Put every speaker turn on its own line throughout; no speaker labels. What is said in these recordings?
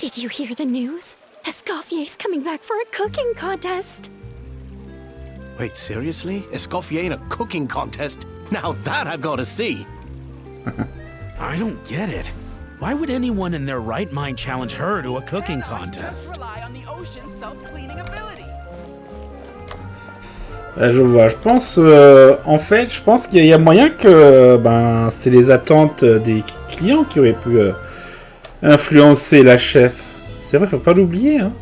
Did you hear the news? Escoffier's coming back for a cooking contest.
Wait, seriously? Escoffier in a cooking contest? Now that I've got to see.
I don't get it. Why would anyone in their right mind challenge her to a cooking contest?
Rely on the ocean's self-cleaning ability.
Je vois. Je pense, en fait, je pense qu'il y a moyen que, c'est les attentes des clients qui auraient pu influencer la chef. C'est vrai, faut pas l'oublier. Hein.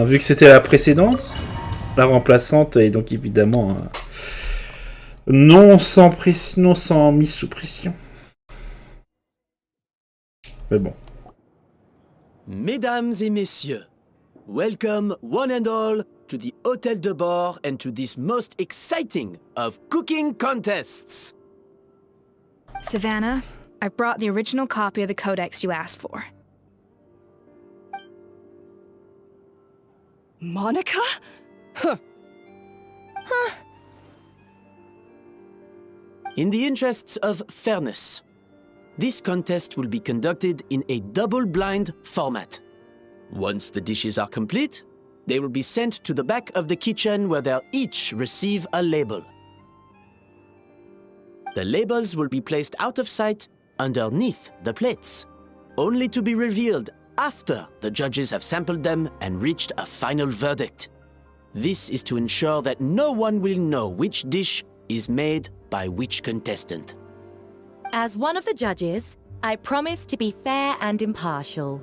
Vu que c'était la précédente, la remplaçante, et donc évidemment non sans mise sous pression. Mais bon.
Mesdames et messieurs, welcome one and all to the Hôtel de Bord and to this most exciting of cooking contests.
Savannah, I've brought the original copy of the codex you asked for.
Monica? Huh.
In the interests of fairness, this contest will be conducted in a double-blind format. Once the dishes are complete, they will be sent to the back of the kitchen where they'll each receive a label. The labels will be placed out of sight underneath the plates, only to be revealed after the judges have sampled them and reached a final verdict. This is to ensure that no one will know which dish is made by which contestant.
As one of the judges, I promise to be fair and impartial.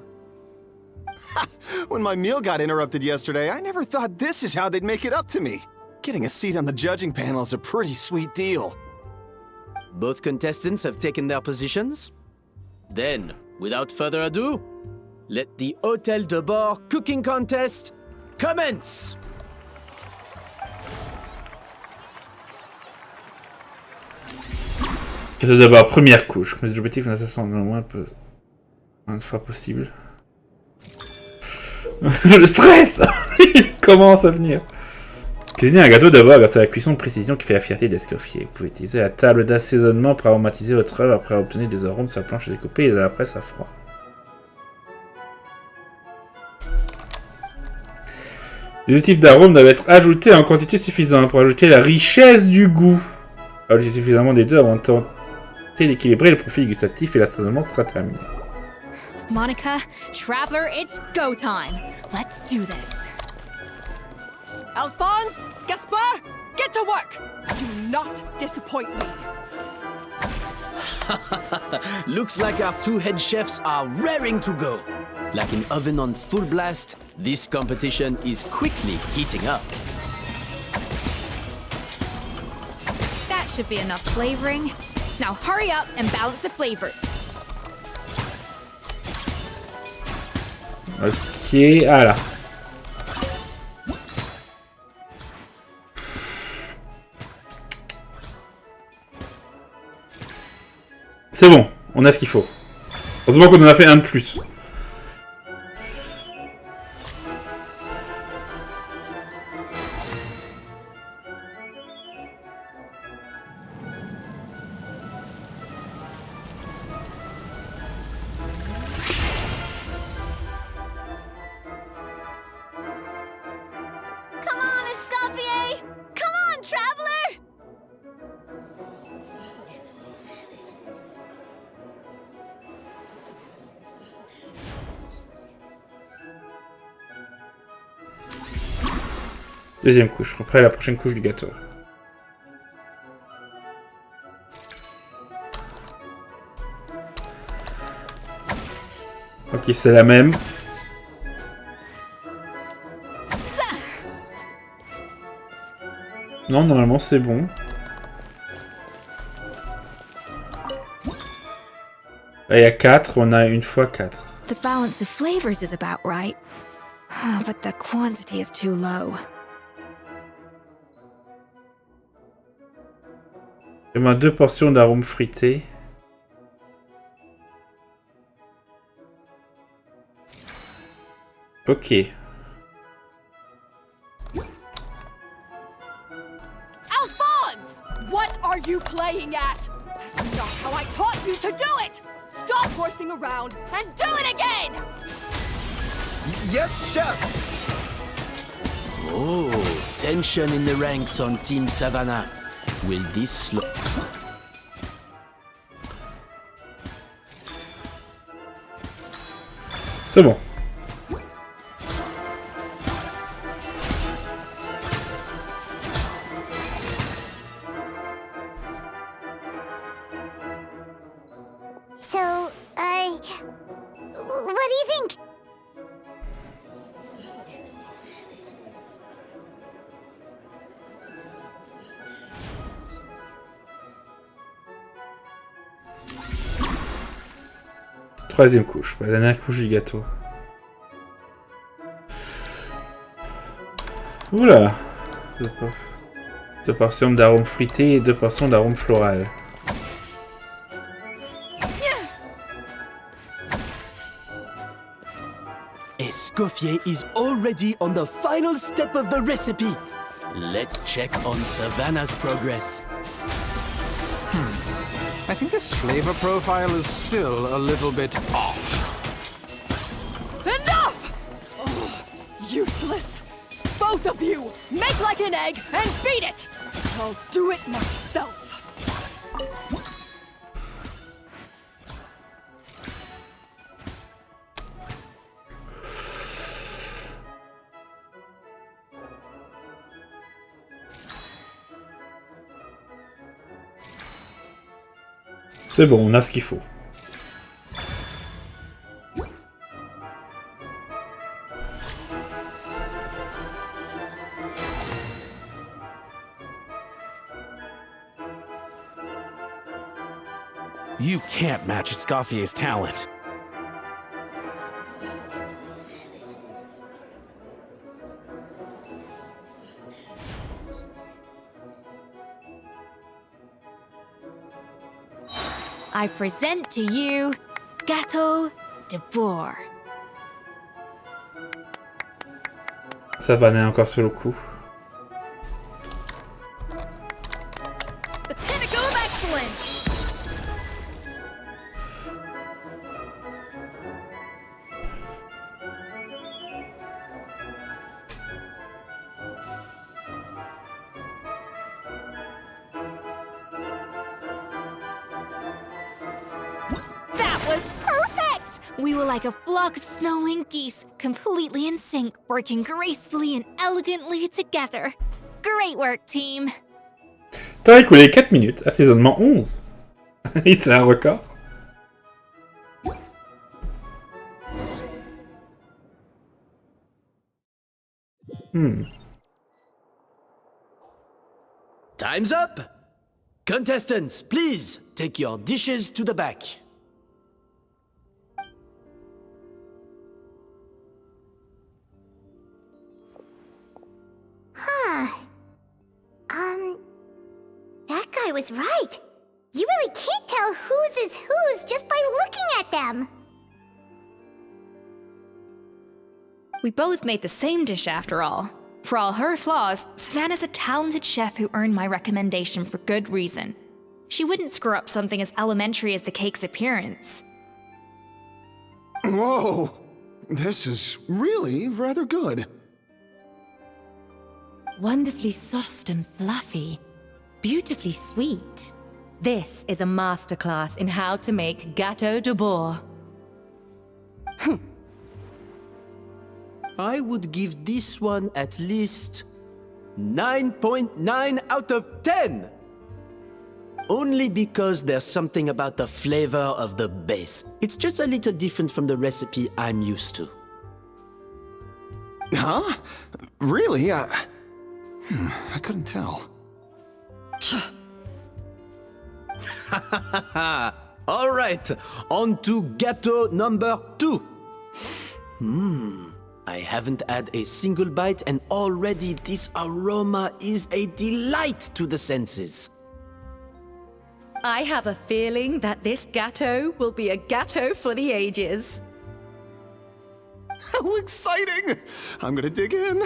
When my meal got interrupted yesterday, I never thought this is how they'd make it up to me. Getting a seat on the judging panel is a pretty sweet deal.
Both contestants have taken their positions. Then, without further ado, let the Hôtel de Bord cooking contest commence!
Tout d'abord, première couche. L'objectif d'assassin au moins de fois possible. Le stress. Il commence à venir. Cuisiner un gâteau d'abord grâce à la cuisson de précision qui fait la fierté d'Escoffier. Vous pouvez utiliser la table d'assaisonnement pour aromatiser votre œuvre après obtenir des arômes sur la planche découpée et de la presse à froid. Les deux types d'arômes doivent être ajoutés en quantité suffisante pour ajouter la richesse du goût. Ajoutez suffisamment des deux avant de tenter d'équilibrer le profil gustatif et l'assaisonnement sera terminé.
Monica, Traveler, it's go time. Let's do this.
Alphonse, Gaspard, get to work! Do not disappoint me.
Looks like our two head chefs are raring to go. Like an oven on full blast, this competition is quickly heating up.
That should be enough flavoring. Now hurry up and balance the flavors.
Ok, voilà. C'est bon, on a ce qu'il faut. Heureusement qu'on en a fait un de plus.
Come on, Escoffier! Come on, Traveler!
Deuxième couche, après la prochaine couche du gâteau. Ok, c'est la même. Non, normalement c'est bon. Là, il y a 4, on a une fois 4.
The balance of flavors is about right. But the quantity is too low.
Il y a 2 portions d'arômes fruités. Ok.
Alphonse! What are you playing at? That's not how I taught you to do it! Stop horsing around and do it again!
Yes, chef!
Oh, tension in the ranks on Team Savannah. Will this slow...
C'est bon.
So, what do you think?
Troisième couche, la dernière couche du gâteau. Oula! Deux portions d'arômes fruités et 2 portions d'arômes floral.
Escoffier is already on the final step of the recipe. Let's check on Savannah's progress.
I think this flavor profile is still a little bit off.
Enough! Oh, useless! Both of you! Make like an egg and beat it! I'll do it myself!
C'est bon, on a ce qu'il faut.
You can't match Escoffier's talent.
I present to you Gâteau de Jour.
Savannah est encore sur le coup.
The pinnacle of excellence! That was perfect! We were like a flock of snowing geese, completely in sync, working gracefully and elegantly together. Great work, team!
T'as écoulé 4 minutes, assaisonnement 11. C'est un record.
Time's up! Contestants, please take your dishes to the back.
That guy was right. You really can't tell whose is whose just by looking at them.
We both made the same dish after all. For all her flaws, Savannah's a talented chef who earned my recommendation for good reason. She wouldn't screw up something as elementary as the cake's appearance.
Whoa! This is really rather good.
Wonderfully soft and fluffy. Beautifully sweet. This is a masterclass in how to make Gâteau de Jour.
I would give this one at least 9.9 out of 10! Only because there's something about the flavor of the base. It's just a little different from the recipe I'm used to.
Huh? Really? I couldn't tell.
All right, on to gâteau number 2. I haven't had a single bite and already this aroma is a delight to the senses.
I have a feeling that this gâteau will be a gâteau for the ages.
How exciting! I'm gonna dig in.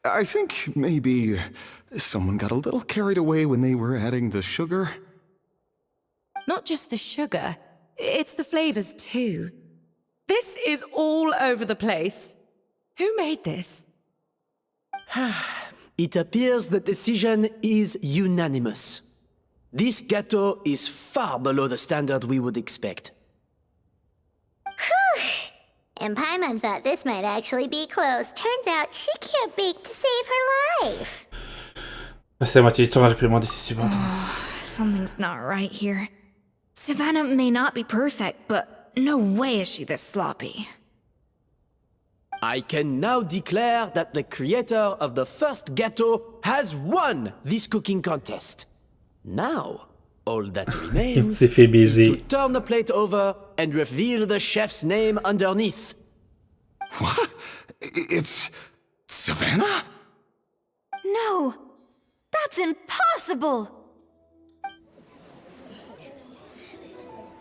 I think maybe someone got a little carried away when they were adding the sugar.
Not just the sugar, it's the flavors too. This is all over the place. Who made this?
It appears the decision is unanimous. This gâteau is far below the standard we would expect.
Whew! And Paimon thought this might actually be close. Turns out she can't bake to save her life.
Passer la moitié du temps à réprimander ses subordonnés.
Something's not right here. Savannah may not be perfect, but no way is she this sloppy.
I can now declare that the creator of the first gâteau has won this cooking contest. Now, all that remains
s'est fait
is
baiser.
to turn the plate over and reveal the chef's name underneath.
What? It's Savannah?
No! That's impossible!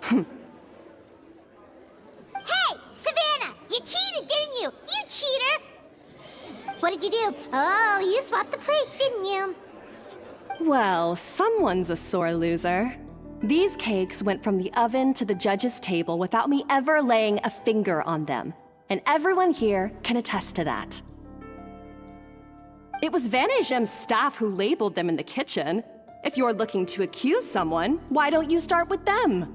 Hey, Savannah! You cheated, didn't you? You cheater! What did you do? Oh, you swapped the plates, didn't you?
Well, someone's a sore loser. These cakes went from the oven to the judge's table without me ever laying a finger on them. And everyone here can attest to that. It was Van Gem's staff who labeled them in the kitchen. If you're looking to accuse someone, why don't you start with them?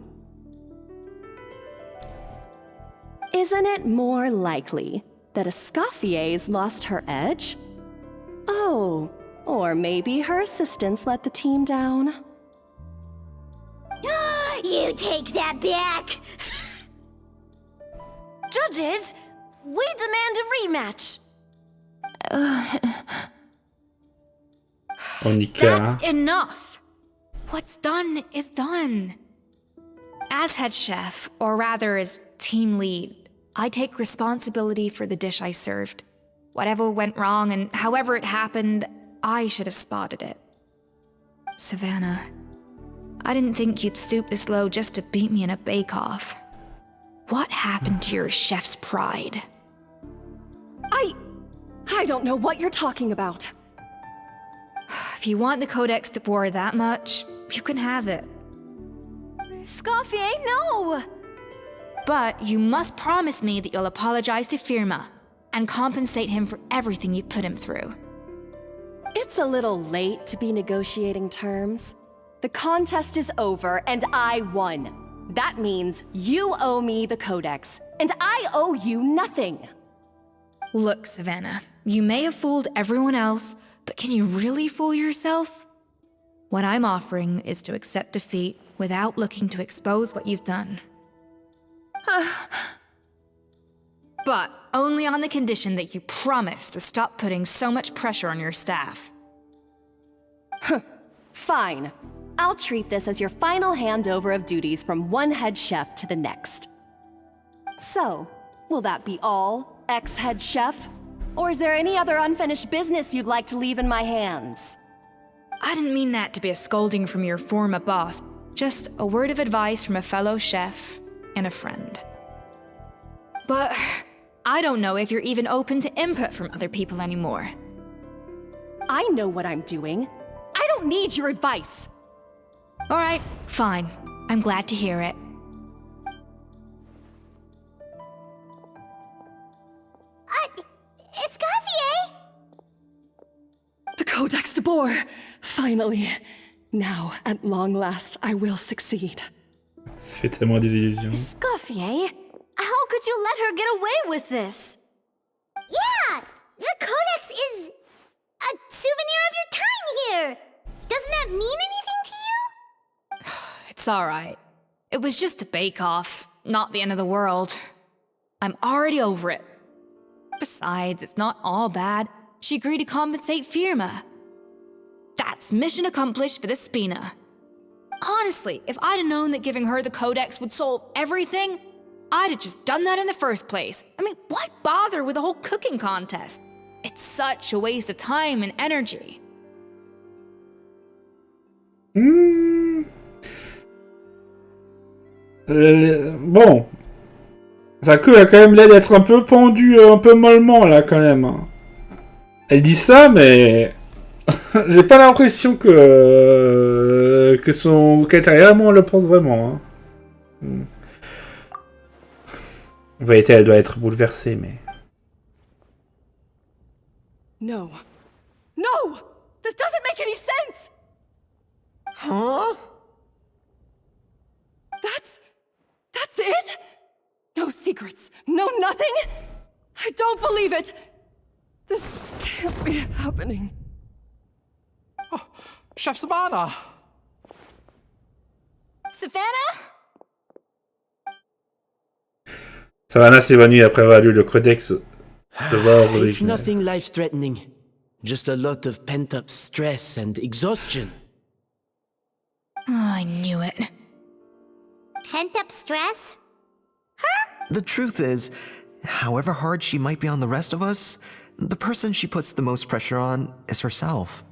Isn't it more likely that Escoffier's lost her edge? Oh, or maybe her assistants let the team down.
You take that back!
Judges, we demand a rematch.
Onika.
That's enough! What's done is done. As head chef, or rather as team lead, I take responsibility for the dish I served. Whatever went wrong and however it happened, I should have spotted it. Savannah, I didn't think you'd stoop this low just to beat me in a bake-off. What happened to your chef's pride?
I don't know what you're talking about.
If you want the Codex de Boer that much, you can have it.
Escoffier, no!
But you must promise me that you'll apologize to Firma and compensate him for everything you put him through.
It's a little late to be negotiating terms. The contest is over and I won. That means you owe me the Codex, and I owe you nothing.
Look, Savannah, you may have fooled everyone else, but can you really fool yourself? What I'm offering is to accept defeat without looking to expose what you've done. But only on the condition that you promise to stop putting so much pressure on your staff.
Fine. I'll treat this as your final handover of duties from one head chef to the next. So, will that be all, ex-head chef? Or is there any other unfinished business you'd like to leave in my hands?
I didn't mean that to be a scolding from your former boss, just a word of advice from a fellow chef and a friend. But I don't know if you're even open to input from other people anymore.
I know what I'm doing. I don't need your advice.
All right, fine. I'm glad to hear it.
Escoffier!
The Codex de Boer! Finally. Now, at long last, I will succeed.
Ça fait tellement des illusions.
Escoffier? How could you let her get away with this?
Yeah! The Codex is a souvenir of your time here! Doesn't that mean anything to you?
It's all right. It was just a bake-off, not the end of the world. I'm already over it. Besides, it's not all bad. She agreed to compensate Firma. That's mission accomplished for the Spina. Honestly, if I'd have known that giving her the Codex would solve everything, I'd have just done that in the first place. I mean, why bother with the whole cooking contest? It's such a waste of time and energy.
Bon. Sa queue a quand même l'air d'être un peu pendue, un peu mollement, là, quand même. Elle dit ça, mais... J'ai pas l'impression que son vraiment le pense vraiment. Hein. En vérité, elle doit être bouleversée, mais...
No. No! This doesn't make any sense!
Huh?
That's it? No secrets, no nothing? I don't believe it! This can't be happening.
Oh, Chef Savannah!
Savannah?
Savannah s'évanouit après avoir lu le codex de voix
It's
originale.
nothing life-threatening. Just a lot of pent-up stress and exhaustion.
Oh, I knew it.
Pent-up stress?
The truth is, however hard she might be on the rest of us, the person she puts the most pressure on is herself.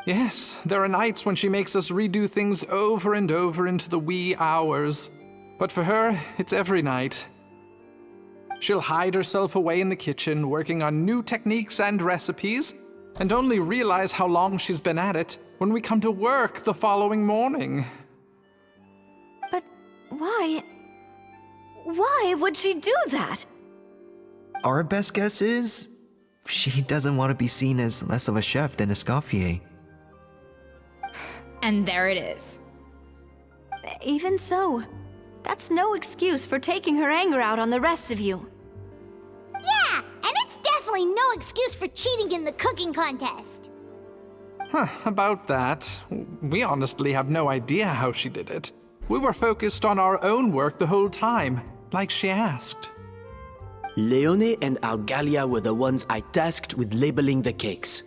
Yes, there are nights when she makes us redo things over and over into the wee hours. But for her, it's every night. She'll hide herself away in the kitchen, working on new techniques and recipes, and only realize how long she's been at it when we come to work the following morning.
But why? Why would she do that?
Our best guess is, she doesn't want to be seen as less of a chef than Escoffier.
And there it is.
Even so, that's no excuse for taking her anger out on the rest of you.
Yeah, and it's definitely no excuse for cheating in the cooking contest.
Huh, about that, we honestly have no idea how she did it. We were focused on our own work the whole time, like she asked.
Leone and Argalia were the ones I tasked with labeling the cakes.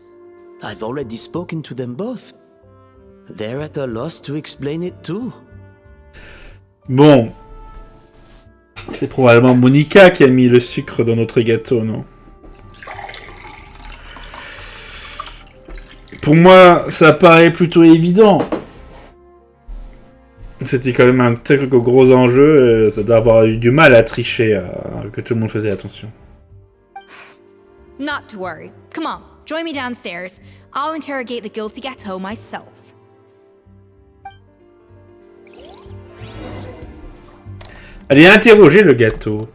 I've already spoken to them both. They're at a loss to explain it too.
Bon. C'est probablement Monica qui a mis le sucre dans notre gâteau, non? Pour moi, ça paraît plutôt évident. C'était quand même un très gros enjeu. Ça doit avoir eu du mal à tricher, que tout le monde faisait attention.
Not to worry. Come on, join me downstairs. I'll interrogate the guilty gâteau myself.
Allez interroger le gâteau.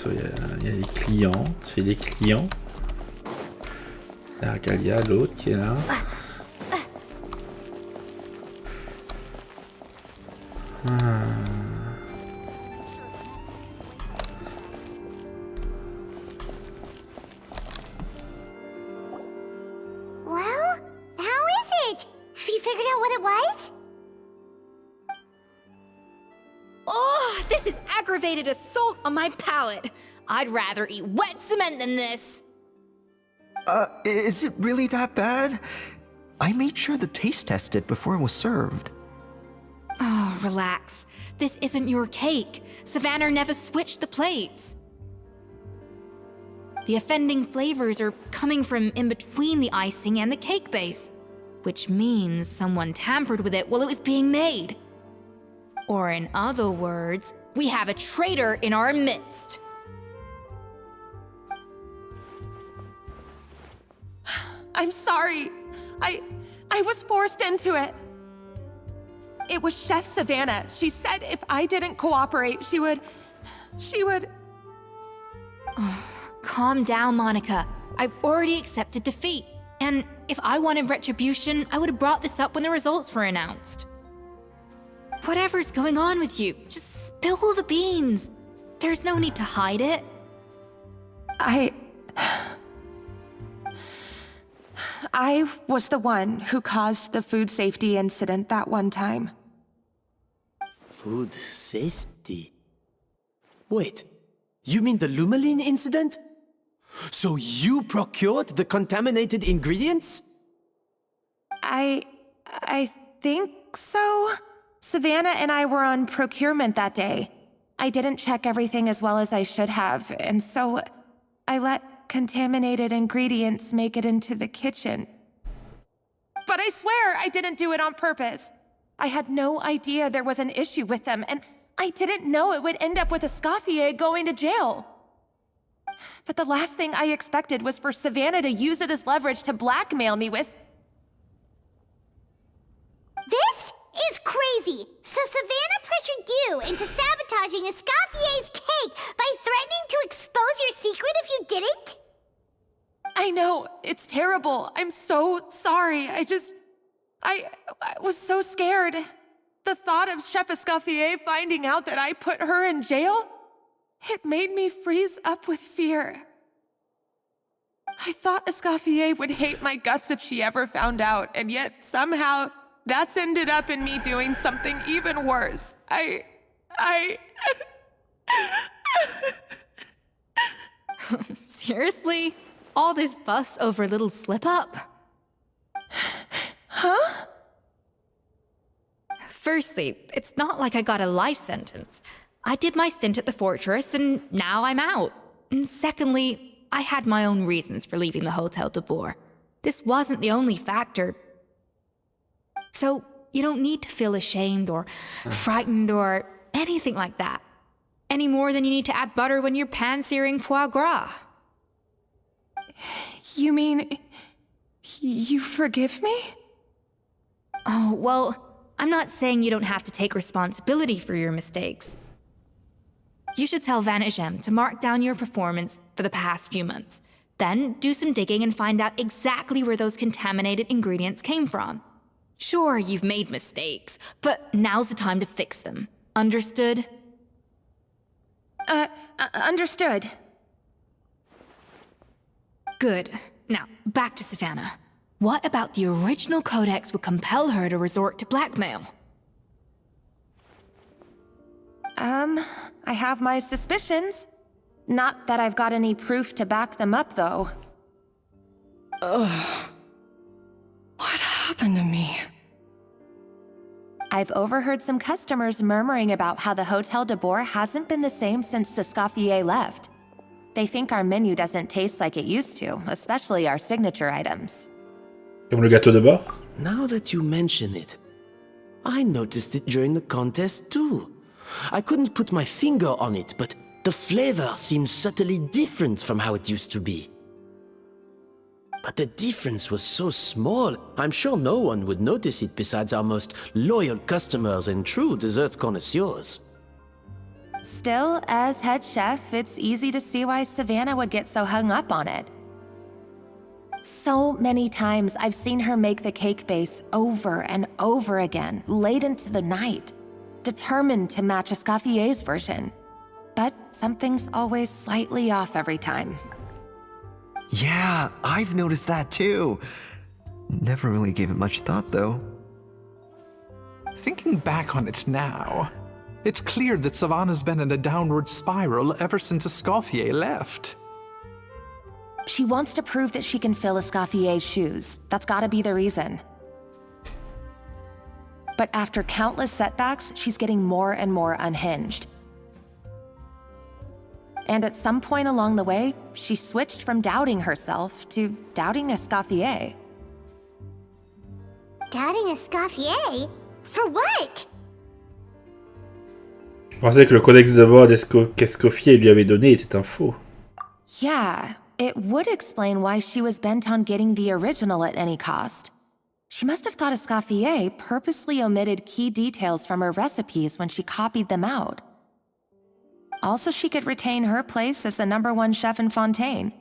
Il y a les clientes et les clients. Argalia, l'autre qui est là.
Well, how is it? Have you figured out what it was?
Oh, this is aggravated assault on my palate. I'd rather eat wet cement than this.
Is it really that bad? I made sure to taste test it before it was served.
Oh, relax. This isn't your cake. Savannah never switched the plates. The offending flavors are coming from in between the icing and the cake base, which means someone tampered with it while it was being made. Or in other words, we have a traitor in our midst.
I'm sorry. I was forced into it. It was Chef Savannah. She said if I didn't cooperate, she would...
Calm down, Monica. I've already accepted defeat. And if I wanted retribution, I would have brought this up when the results were announced. Whatever's going on with you, just spill the beans. There's no need to hide it.
I was the one who caused the food safety incident that one time.
Food safety? Wait, you mean the Lumaline incident? So you procured the contaminated ingredients?
I think so. Savannah and I were on procurement that day. I didn't check everything as well as I should have, and so I let contaminated ingredients make it into the kitchen. But I swear I didn't do it on purpose. I had no idea there was an issue with them, and I didn't know it would end up with Escoffier going to jail. But the last thing I expected was for Savannah to use it as leverage to blackmail me with...
This is crazy! So Savannah pressured you into sabotaging Escoffier's cake by threatening to expose your secret if you didn't?
I know, it's terrible. I'm so sorry. I was so scared. The thought of Chef Escoffier finding out that I put her in jail, it made me freeze up with fear. I thought Escoffier would hate my guts if she ever found out, and yet somehow that's ended up in me doing something even worse.
Seriously? All this fuss over a little slip-up?
Huh?
Firstly, it's not like I got a life sentence. I did my stint at the fortress, and now I'm out. And secondly, I had my own reasons for leaving the Hotel de Bourg. This wasn't the only factor. So, you don't need to feel ashamed or frightened or anything like that. Any more than you need to add butter when you're pan-searing foie gras.
You mean... you forgive me?
Oh, well, I'm not saying you don't have to take responsibility for your mistakes. You should tell Vanagem to mark down your performance for the past few months. Then do some digging and find out exactly where those contaminated ingredients came from. Sure, you've made mistakes, but now's the time to fix them. Understood?
Understood.
Good. Now, back to Savannah. What about the original codex would compel her to resort to blackmail?
I have my suspicions. Not that I've got any proof to back them up, though.
Ugh. What happened to me?
I've overheard some customers murmuring about how the Hotel de Bourg hasn't been the same since Escoffier left. They think our menu doesn't taste like it used to, especially our signature items.
Comme le gâteau de bord?
Now that you mention it, I noticed it during the contest too. I couldn't put my finger on it, but the flavor seems subtly different from how it used to be. But the difference was so small, I'm sure no one would notice it besides our most loyal customers and true dessert connoisseurs.
Still, as head chef, it's easy to see why Savannah would get so hung up on it. So many times I've seen her make the cake base over and over again, late into the night, determined to match Escoffier's version. But something's always slightly off every time.
Yeah, I've noticed that too. Never really gave it much thought, though.
Thinking back on it now, it's clear that Savannah's been in a downward spiral ever since Escoffier left.
She wants to prove that she can fill Escoffier's shoes. That's gotta be the reason. But after countless setbacks, she's getting more and more unhinged. And at some point along the way, she switched from doubting herself to doubting Escoffier.
Doubting Escoffier? For what?
Je pensais que le codex de bord qu'Escoffier lui avait donné était un faux.
Yeah, it would explain why she was bent on getting the original at any cost. She must have thought Escoffier purposely omitted key details from her recipes when she copied them out. Also, she could retain her place as the #1 chef in Fontaine,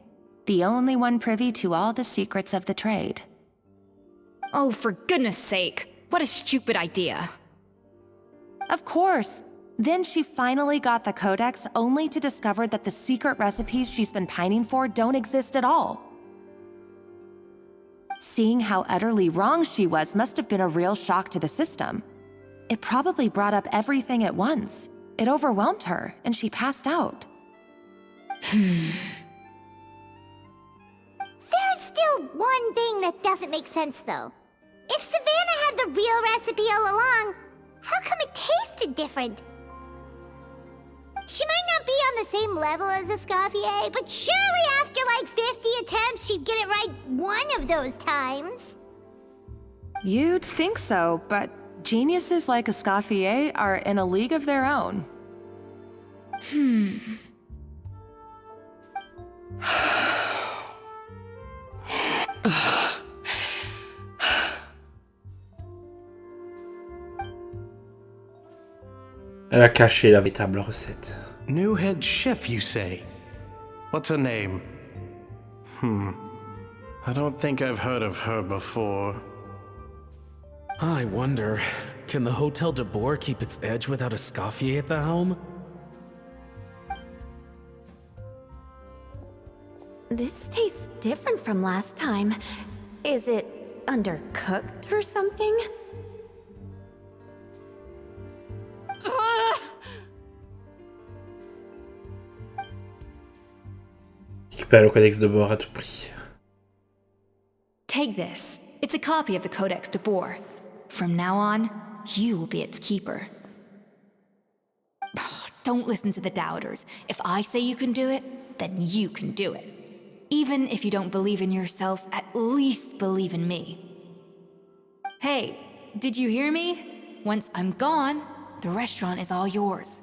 the only one privy to all the secrets of the trade.
Oh, for goodness sake. What a stupid idea.
Of course. Then she finally got the codex only to discover that the secret recipes she's been pining for don't exist at all. Seeing how utterly wrong she was must have been a real shock to the system. It probably brought up everything at once. It overwhelmed her, and she passed out.
There's still one thing that doesn't make sense, though. If Savannah had the real recipe all along, how come it tasted different? She might not be on the same level as Escoffier, but surely after like 50 attempts, she'd get it right one of those times.
You'd think so, but geniuses like Escoffier are in a league of their own.
Elle a caché la véritable recette.
New head chef, you say? What's her name? I don't think I've heard of her before.
I wonder, can the Hotel de Boer keep its edge without Escoffier at the helm?
This tastes different from last time. Is it undercooked or something?
Récupérer le codex de bord à tout prix.
Take this. It's a copy of the Codex de Boer. From now on, you will be its keeper. Don't listen to the doubters. If I say you can do it, then you can do it. Even if you don't believe in yourself, at least believe in me. Hey, did you hear me? Once I'm gone, the restaurant is all yours.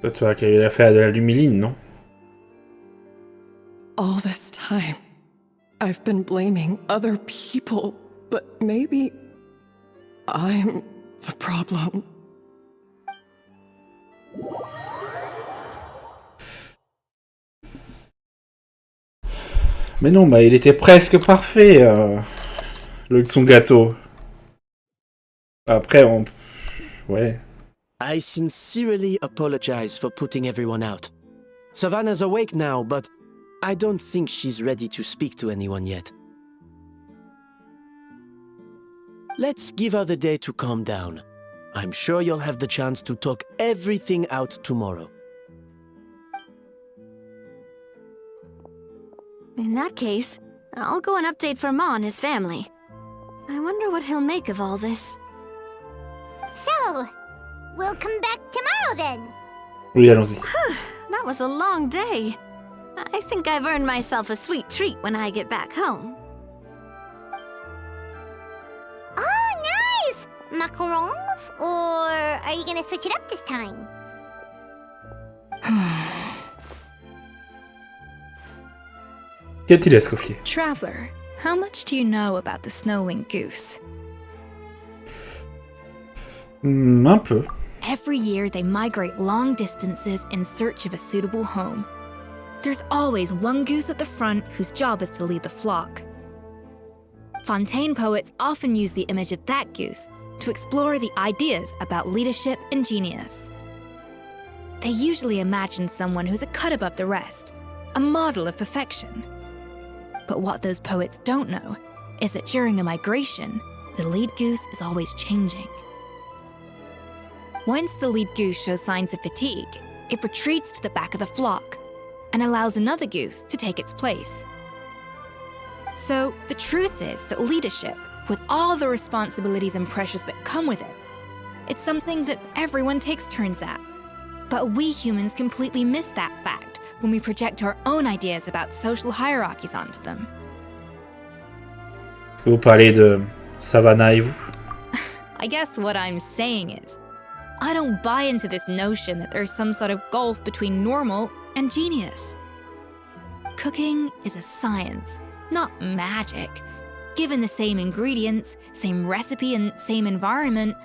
C'est toi qui as eu l'affaire de la lumiline, non?
All this time, I've been blaming other people, but maybe I'm the problem.
Mais non, bah il était presque parfait, son gâteau. Après, on... Ouais.
I sincerely apologize for putting everyone out. Savannah's awake now, but I don't think she's ready to speak to anyone yet. Let's give her the day to calm down. I'm sure you'll have the chance to talk everything out tomorrow.
In that case, I'll go and update for Ma and his family. I wonder what he'll make of all this.
So, we'll come back tomorrow then.
Oui, allons-y.
That was a long day. I think I've earned myself a sweet treat when I get back home.
Oh, nice! Macarons? Or are you gonna switch it up this time?
Qu'y a-t-il, Escoffier?
Traveler, how much do you know about the snow-winged goose?
Un peu.
Every year, they migrate long distances in search of a suitable home. There's always one goose at the front whose job is to lead the flock. Fontaine poets often use the image of that goose to explore the ideas about leadership and genius. They usually imagine someone who's a cut above the rest, a model of perfection. But what those poets don't know is that during a migration, the lead goose is always changing. Once the lead goose shows signs of fatigue, it retreats to the back of the flock and allows another goose to take its place. So the truth is that leadership, with all the responsibilities and pressures that come with it, it's something that everyone takes turns at. But we humans completely miss that fact when we project our own ideas about social hierarchies onto them.
Est-ce que vous parlez de Savannah et vous?
I guess what I'm saying is, I don't buy into this notion that there's some sort of gulf between normal and genius. Cooking is a science, not magic. Given the same ingredients, same recipe, and same environment,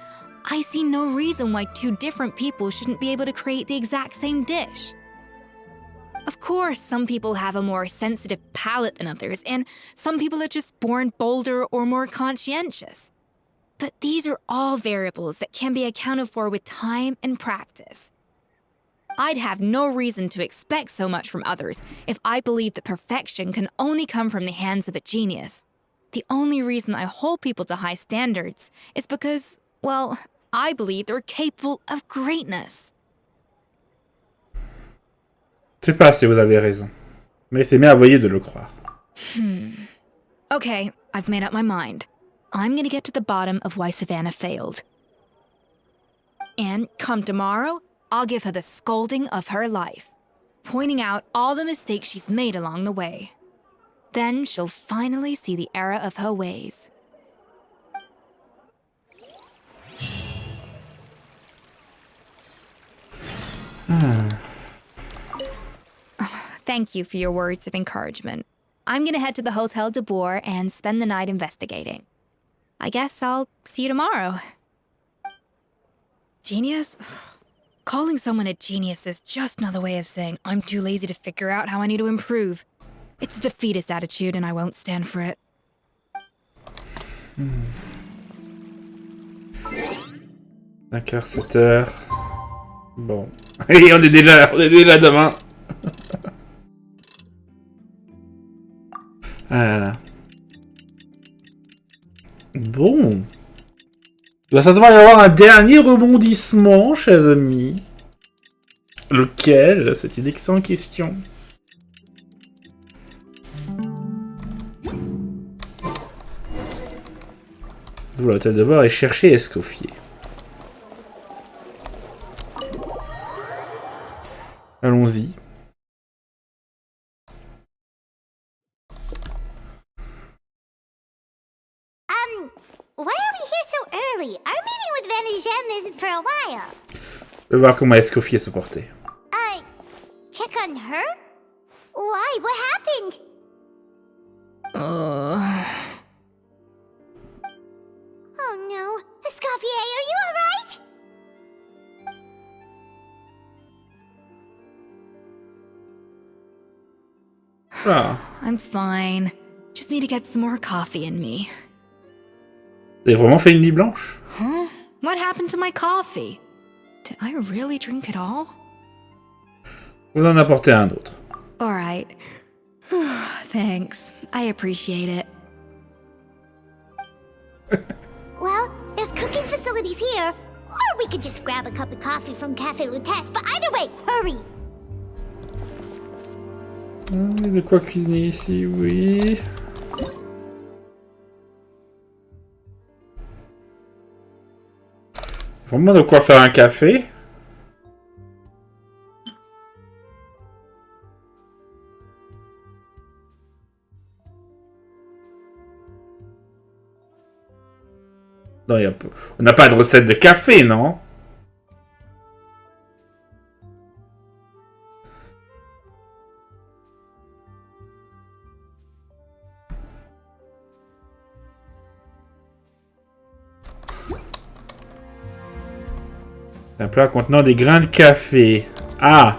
I see no reason why two different people shouldn't be able to create the exact same dish. Of course, some people have a more sensitive palate than others, and some people are just born bolder or more conscientious. But these are all variables that can be accounted for with time and practice. I'd have no reason to expect so much from others if I believed that perfection can only come from the hands of a genius. The only reason I hold people to high standards is because, well, I believe they're capable of greatness.
Je sais pas si vous avez raison, mais c'est merveilleux de le croire.
Okay, I've made up my mind. I'm gonna get to the bottom of why Savannah failed. And come tomorrow, I'll give her the scolding of her life, pointing out all the mistakes she's made along the way. Then she'll finally see the error of her ways. Thank you for your words of encouragement. I'm gonna head to the Hotel de Boer and spend the night investigating. I guess I'll see you tomorrow. Genius? Calling someone a genius is just another way of saying I'm too lazy to figure out how I need to improve. It's a defeatist attitude and I won't stand for it.
D'accord, 7 heures. Bon. Et on est déjà demain. Voilà. Bon. Bah, ça devrait y avoir un dernier rebondissement, chers amis. Lequel? C'est une excellente question. Vous, l'hôtel de bord est chercher Escoffier. Allons-y.
Why are we here so early? Our meeting with Vanigem isn't for a while.
Je vais voir comment Escoffier se portait.
Check on her? Why? What happened? Oh no. Escoffier, are you alright?
Ah.
I'm fine. Just need to get some more coffee in me.
Vous avez vraiment fait une nuit blanche?
Huh? What happened to my coffee? Did I really drink it all?
Vous en apportez un autre.
Alright. Thanks. I appreciate it.
Well, there's cooking facilities here. Or we could just grab a cup of coffee from Café Lutèce, but either way, hurry!
De quoi cuisiner ici, oui. Vraiment de quoi faire un café. Non, on n'a pas de recette de café, non? Un plat contenant des grains de café. Ah!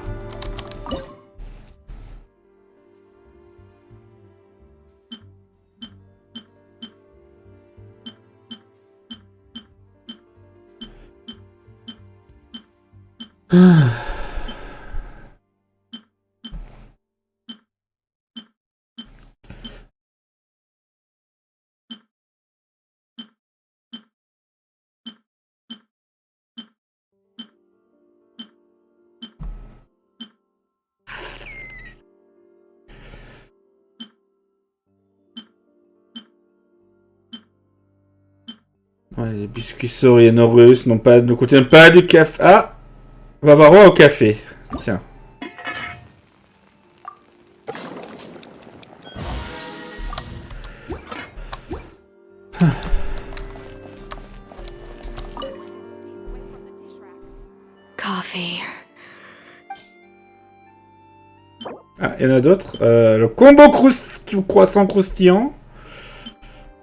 Ouais, les biscuits Soriano-Russes ne contiennent pas de café. Ah! On va voir au café. Tiens.
Coffee.
Ah, il y en a d'autres. Le combo croissant croustillant.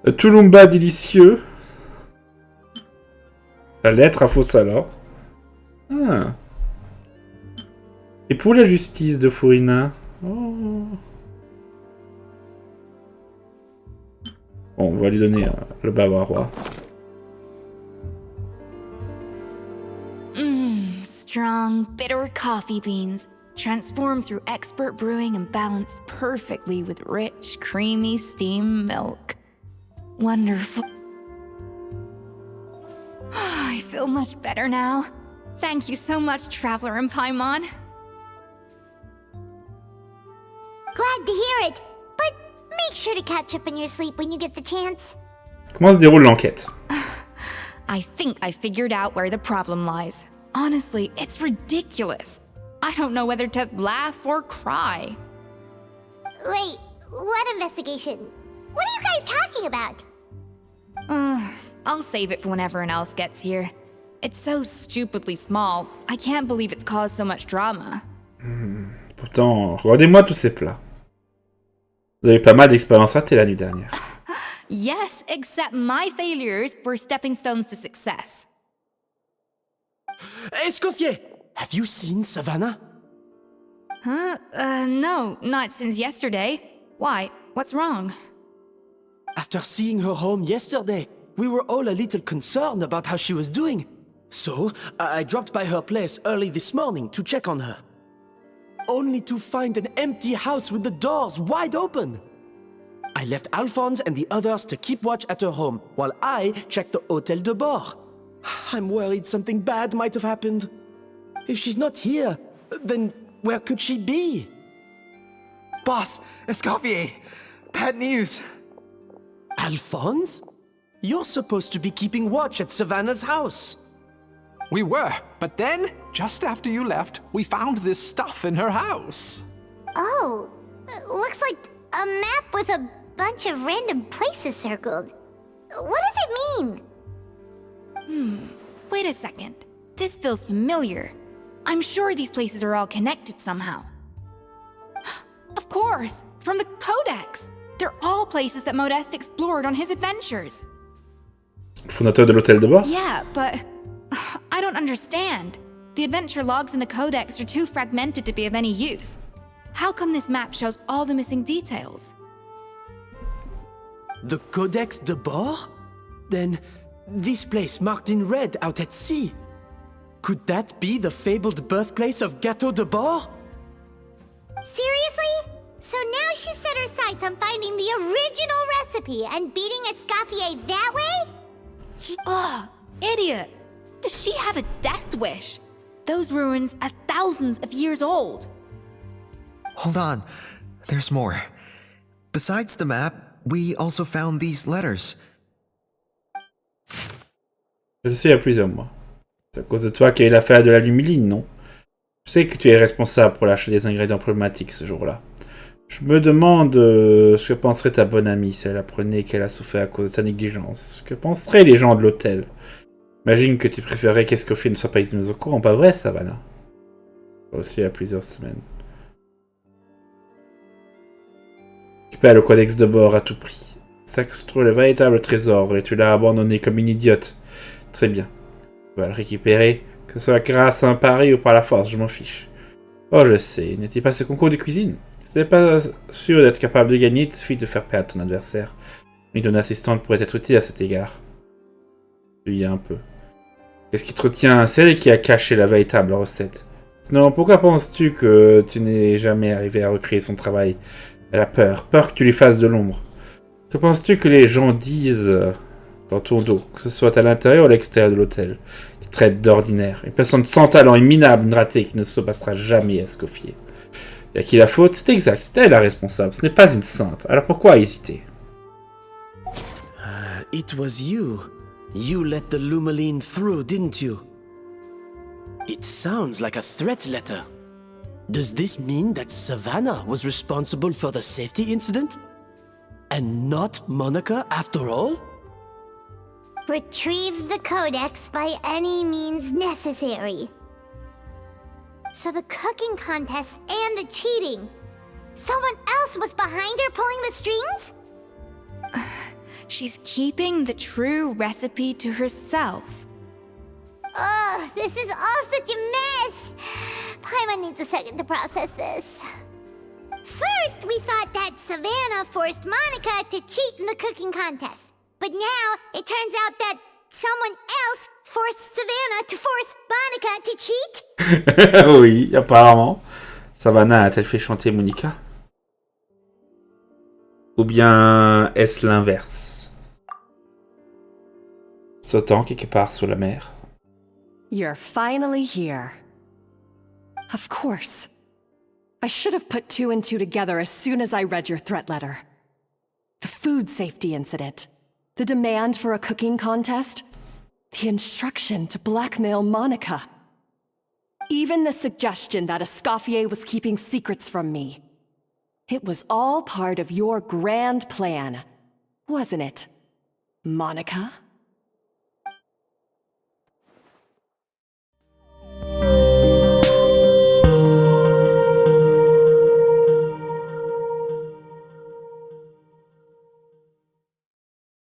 Le Tulumba délicieux. La lettre à faux salor. Ah. Et pour la justice de Fourina. Oh. Bon, on va lui donner le bavarois.
Strong, bitter coffee beans, transformed through expert brewing and balanced perfectly with rich, creamy steam milk. Wonderful. I feel much better now. Thank you so much, Traveler and Paimon.
Glad to hear it, but make sure to catch up on your sleep when you get the chance.
Comment se déroule l'enquête?
I think I figured out where the problem lies. Honestly, it's ridiculous. I don't know whether to laugh or cry.
Wait, what investigation? What are you guys talking about?
I'll save it for when everyone else gets here. It's so stupidly small. I can't believe it's caused so much drama.
Pourtant, regardez-moi tous ces plats. Vous avez pas mal d'expériences ratées la nuit dernière.
Yes, except my failures were stepping stones to success.
Escoffier! Have you seen Savannah?
Huh? No, not since yesterday. Why? What's wrong?
After seeing her home yesterday, we were all a little concerned about how she was doing. So, I dropped by her place early this morning to check on her. Only to find an empty house with the doors wide open. I left Alphonse and the others to keep watch at her home, while I checked the Hôtel de Bord. I'm worried something bad might have happened. If she's not here, then where could she be?
Boss, Escoffier, bad news.
Alphonse? You're supposed to be keeping watch at Savannah's house.
We were, but then, just after you left, we found this stuff in her house.
Oh, looks like a map with a bunch of random places circled. What does it mean?
Wait a second. This feels familiar. I'm sure these places are all connected somehow. Of course! From the Codex! They're all places that Modeste explored on his adventures.
Fondateur de l'Hôtel de Bord?
Yeah, but I don't understand. The adventure logs in the Codex are too fragmented to be of any use. How come this map shows all the missing details?
The Codex de Bord? Then, this place marked in red out at sea. Could that be the fabled birthplace of Gâteau de Bord?
Seriously? So now she set her sights on finding the original recipe and beating Escoffier that way?
Ugh, idiot! Does she have a death wish? Those ruins are thousands of years old.
Hold on, there's more. Besides the map, we also found these letters.
Je le sais, il y a plusieurs mois. C'est à cause de toi qu'il y a eu l'affaire de la lumiline, non? Je sais que tu es responsable pour l'achat des ingrédients problématiques ce jour-là. Je me demande ce que penserait ta bonne amie si elle apprenait qu'elle a souffert à cause de sa négligence. Que penseraient les gens de l'hôtel? Imagine que tu préférerais qu'Escoffier ne soit pas mis au courant, pas vrai, Savannah? Aussi, il y a plusieurs semaines. Tu perds le codex de bord à tout prix. Ça que se trouve le véritable trésor et tu l'as abandonné comme une idiote. Très bien. Tu vas le récupérer, que ce soit grâce à un pari ou par la force, je m'en fiche. Oh, je sais, n'était pas ce concours de cuisine? Si tu n'es pas sûr d'être capable de gagner, il suffit de faire perdre ton adversaire. Une donne assistante pourrait être utile à cet égard. Il y a un peu. Qu'est-ce qui te retient? C'est elle qui a caché la véritable recette. Sinon, pourquoi penses-tu que tu n'es jamais arrivé à recréer son travail? Elle a peur. Peur que tu lui fasses de l'ombre. Que penses-tu que les gens disent dans ton dos, que ce soit à l'intérieur ou à l'extérieur de l'hôtel? Qui traite d'ordinaire. Une personne sans talent et minable, une ratée qui ne se passera jamais à Escoffier. Et à qui la faute? C'est exact, c'est elle la responsable. Ce n'est pas une sainte. Alors pourquoi hésiter?
It was you. You let the Lumaline through, didn't you? It sounds like a threat letter. Does this mean that Savannah was responsible for the safety incident? And not Monica after all?
Retrieve the Codex by any means necessary. So the cooking contest and the cheating. Someone else was behind her pulling the strings?
She's keeping the true recipe to herself.
Ugh, this is all such a mess. Paimon needs a second to process this. First, we thought that Savannah forced Monica to cheat in the cooking contest. But now, it turns out that someone else forced Savannah to force Monica to cheat?
Oui, apparemment. Savannah a-t-elle fait chanter Monica? Ou bien est-ce l'inverse? Sautant quelque part sous la mer.
You're finally here. Of course. I should have put two and two together as soon as I read your threat letter. The food safety incident. The demand for a cooking contest. The instruction to blackmail Monica. Even the suggestion that Escoffier was keeping secrets from me. It was all part of your grand plan, wasn't it, Monica?